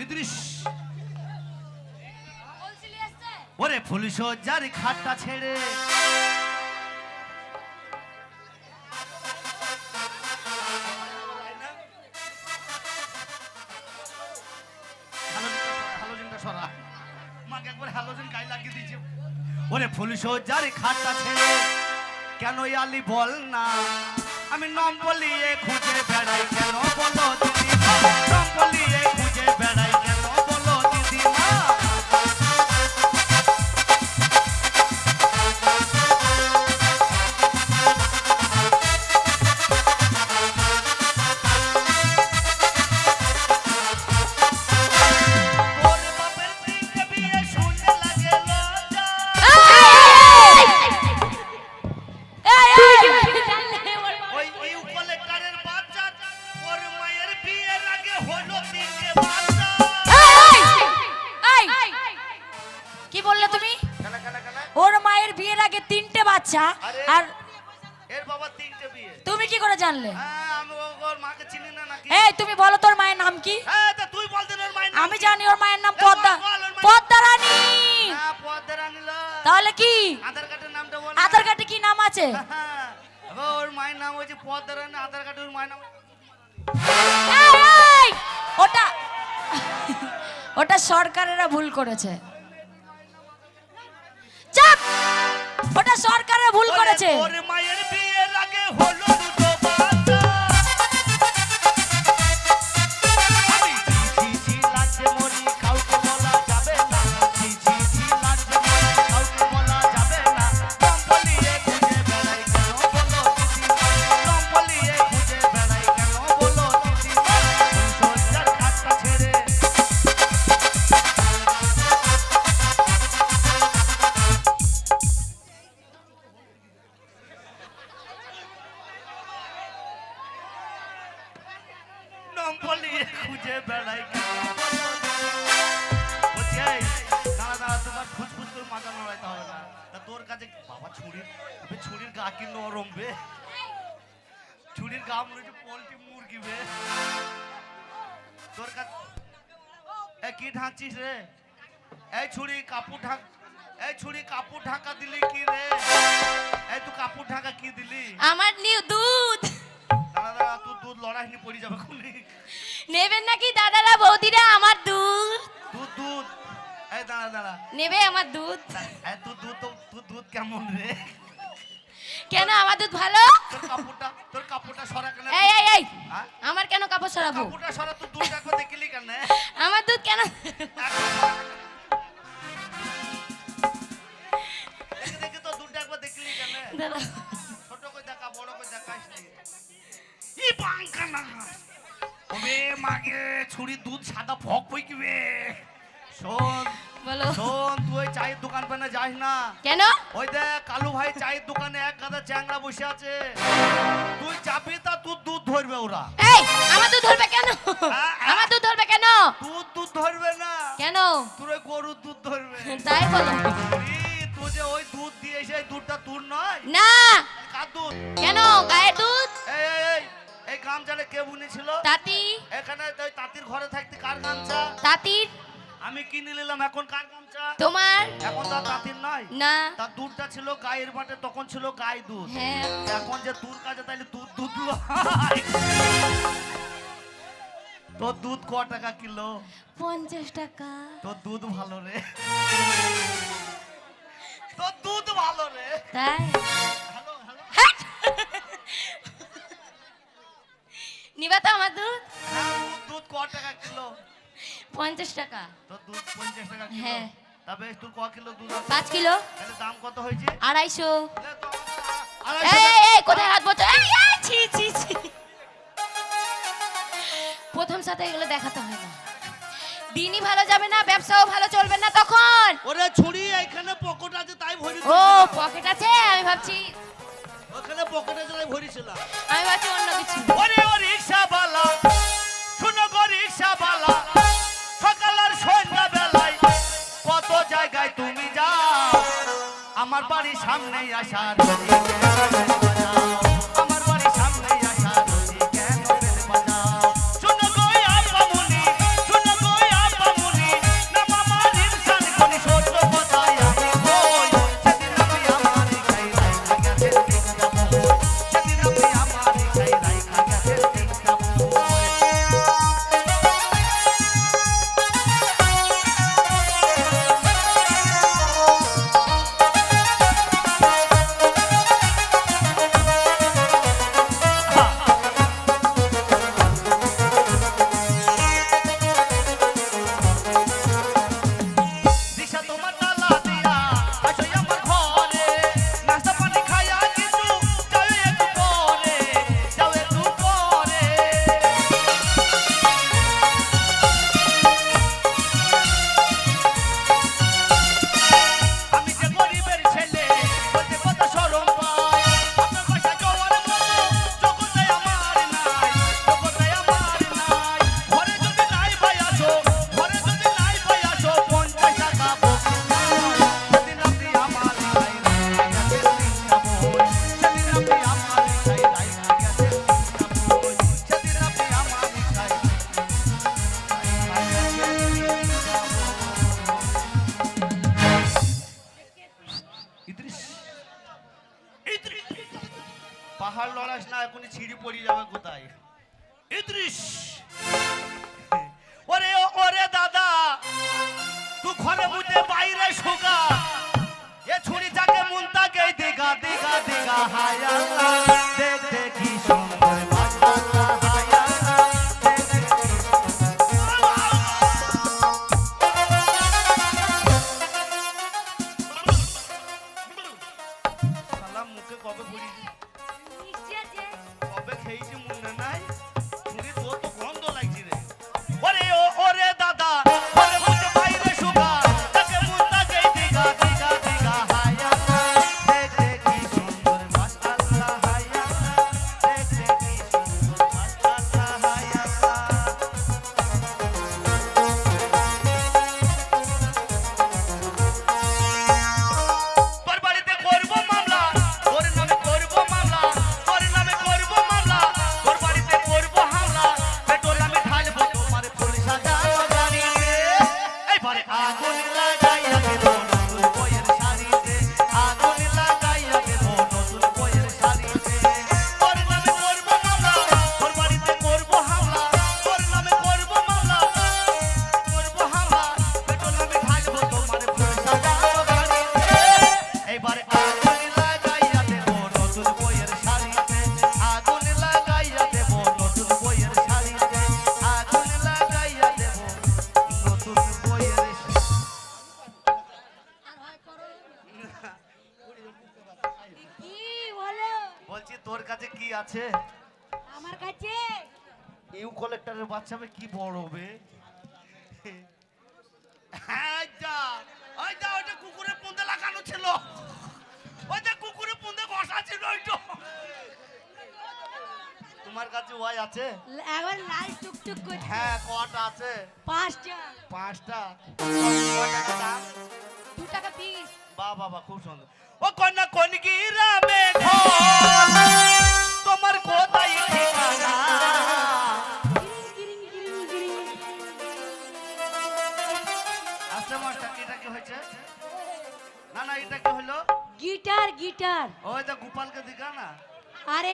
ইদ্রিস ওরে ফুল সজ্জার খাটটা ছেড়ে মাকে একবার হ্যালোজেন গায়ে লাগিয়ে দিয়েছে। ওরে ফুল সজ্জার খাটটা ছেড়ে কেন আলি বল না, আমি নাম বলিয়ে খুঁজে বেড়াই কেন বলো দিদি, নাম বলিয়ে খুঁজে বেড়াই কেন বলো দিদি মা। আর এর বাবা তিনটে বিয়ে, তুমি কি করে জানলে? আমি ওর মাকে চিনি না নাকি? এই তুমি বলো তোর মায়ের নাম কি? তা তুই বল দিন ওর মায়ের নাম। আমি জানি ওর মায়ের নাম পদ্মা, পদ্মা রানী। না পদ্মা রানী না, তাহলে কি? আধার কার্ডের নামটা বল। আধার কার্ডে কি নাম আছে? ওর মায়ের নাম হচ্ছে পদ্মা রানী, আধার কার্ডে ওর মায়ের নাম। এই ওটা ওটা সরকারেরা ভুল করেছে। চাপ, ওটা সরকারের ভুল করেছে। ওর মায়ের বিয়ের আগে হলো দুটো বাচ্চা, আমি ছি ছি লাজে মরি কাউকে বলা যাবে না, ছি ছি লাজে মরি কাউকে বলা যাবে না, নাম বলিয়ে খুঁজে বেড়াই কেন বলো দিদি, নাম বলিয়ে খুঁজে বেড়াই কেন বলো দিদি, সজ্জার খাটটা ছেড়ে নাম বলিয়ে খুঁজে বেড়াই কেন বলো দিদি। দাঁড়া দাঁড়া, তোমার ফুসফুস করে মাথা নড়াইতে হবে না। তা তোর কাছে বাবা ছুরির গা কি নরম বে, ছুরির গা মনে হচ্ছে পোল্ট্রি মুরগি বে। তোর কাছে কি ঢাকছিস রে? এই ছুরি কাপড় ঢাক, এই ছুরি কাপড় ঢাকা দিলি কি রে? এই তুই কাপড় ঢাকা কি দিলি? আমার নিউ দুধ। দাঁড়া দাঁড়া, তুই দুধ লড়াইনি পড়ে যাবে খুনি। নেবেন নাকি দাদারা বৌদিরা আমার দুধ? দুধ দুধ, এই দাঁড়া দাঁড়া, নেবে আমার দুধ? এই তুই দুধ তো তুই দুধ কেমন রে? কেন আমার দুধ ভালো? তোর কাপড়টা সরা কেন? এই এই এই হ্যাঁ? আমার কেন কাপড় সরাবো? কাপড়টা সরা, তুই দুধ একবার দেখলি কেন? আমার দুধ কেন? দেখে দেখে তো দুধটা একবার দেখলি কেন? দাদা ছোট কই দেখা, বড় কই দেখাইস নি। ই বাঙ্কা না ওবে মাগে ছুরি দুধ সাদা ফক কই কিবে। শোন বলো। শোন, তুই ওই চায়ের দোকান পেনে যাস না। কেন? ওই দেখ কালু ভাই চায়ের দোকানে এক গাদা চ্যাংড়া বসে আছে, তুই যাবি তা তুই দুধ ধরবে ওরা। এই আমার দুধ ধরবে কেন? আমার দুধ ধরবে কেন? দুধ ধরবে না কেন? তোর ওই গরুর দুধ ধরবে। তাই বলো। তুই যে ওই দুধ দিয়ে সেই দুধটা তোর নয় না। কার দুধ? কেন গায়ের দুধ? এই এই এই এই গামছাটা কে বুনেছিল? তাঁতি। এখানে ওই তাঁতির ঘরে থাকতে কার গামছা? তাঁতির। আমি কিনে নিলাম, এখন কার গামছা? তোমার। এখন তো তাঁতির নয়। না। তার দুধটা ছিল গায়ের বাটে, তখন ছিল গায়ে দুধ। হ্যাঁ। এখন যে তোর কাছে তাইলে দুধ দুধ তোর দুধ ক টাকা কিলো? 50 টাকা। তোর দুধ ভালো রে, তোর দুধ ভালো রে। তাই? হ্যালো হ্যালো, নিবা তো আমার দুধ? দুধ ক টাকা কিলো? 50 টাকা। তোর দুধ 50 টাকা কিলো? হ্যাঁ। তবে তোর ক কিলো দুধ আছে? 5 কিলো। তাহলে দাম কত হয়েছে? 250। আড়াইশো এই এই এই কোথায় হাত বলছো? এই এই ছি ছি ছি। প্রথম সাথে এগুলো দেখাতে হয় না, দিনই ভালো যাবে না, ব্যবসাও ভালো চলবে না তখন। ওরে ছুরি এখানে পকেট আছে তাই ভরি। ও পকেট আছে, আমি ভাবছি ওখানে পকেট আছে তাই ভরিছিলাম। আমি ভাবছি অন্য কিছু। ওরে ও রিকশাওয়ালা, শুনো গো রিকশাওয়ালা, সকাল আর সন্ধ্যা বেলায় কত জায়গায় তুমি যাও, আমার বাড়ির সামনে আসার আমার বাড়ির সামনে আসার কেন বেল বাজাও। শুনো গো আপামনি, শুনো গো এখনই ছিঁড়ি পড়ে যাবে কোথায় ইদ্রিস ওরে ওরে দাদা তুই ঘরে মুতে বাইরে শোকা এ ছুরি যাকে মন তাকে দিগা দিগা দিগা হায় আল্লাহ দেখ দেখ কি সুন্দর মাশাআল্লাহ হায় আল্লাহ দেখ দেখ কি সালাম মুখে কবে পড়ি কবে খেয়েছি মনে নাই ছুরি তোর তো গন্ধ লাগছে রে ওরে ওরে দাদা ঘরে মুতে বাইরে শোকা যাকে মন তাকে দিগা দিগা দিগা হায় আল্লাহ দেখ দেখ কি সুন্দর মাশাআল্লাহ হায় আল্লাহ দেখ দেখ কি সুন্দর মাশাআল্লাহ হায় আল্লাহ তোর বাড়িতে করবো মামলা তোর নামে করবো মামলা তোর নামে করবো মামলা তোর বাড়িতে করবো হামলা পেট্রোল আমি ঢালবো তোমার ফুল সাজানো গাড়িতে এইবারে আগুন লাগাইয়া দেব নতুন বইয়ের শাড়িতে আগুন লাগাইয়া দেব নতুন বইয়ের শাড়িতে তোর নামে করবো মামলা তোর বাড়িতে করবো হামলা তোর নামে করবো মামলা করবো হামলা পেট্রোল আমি ঢালবো তোমার ফুল সাজানো গাড়িতে এইবারে আগুন লাগাইয়া দেব নতুন বইয়ের শাড়িতে আগুন লাগাইয়া দেব নতুন বইয়ের শাড়িতে আগুন লাগাইয়া দেব নতুন বইয়ের কি বলো বলছি তোর কাছে কি আছে আমার কাছে ইউ কালেক্টরের বাচ্চা হবে কি বড় হবে হ্যাঁ যা ওই যা ওইটা কুকুরের পুঁদে লাগানো ছিল ওইটা কুকুরের পুঁদে ঘষা ছিল ওইটা তোমার কাছে ওয়াই আছে একবার লাল টুকটুক করছে হ্যাঁ কটা আছে 5টা 5টা কটাকা দাম 2 টাকা পিস বাহ বাবা খুব সুন্দর ও কন্যা কনকি রামে তোমার কোথায় ঠিকানা আচ্ছা মাস্টার এটা কি হয়েছে না না এটা কি হলো গিটার গিটার ওই তো গোপালকে দিকা না আরে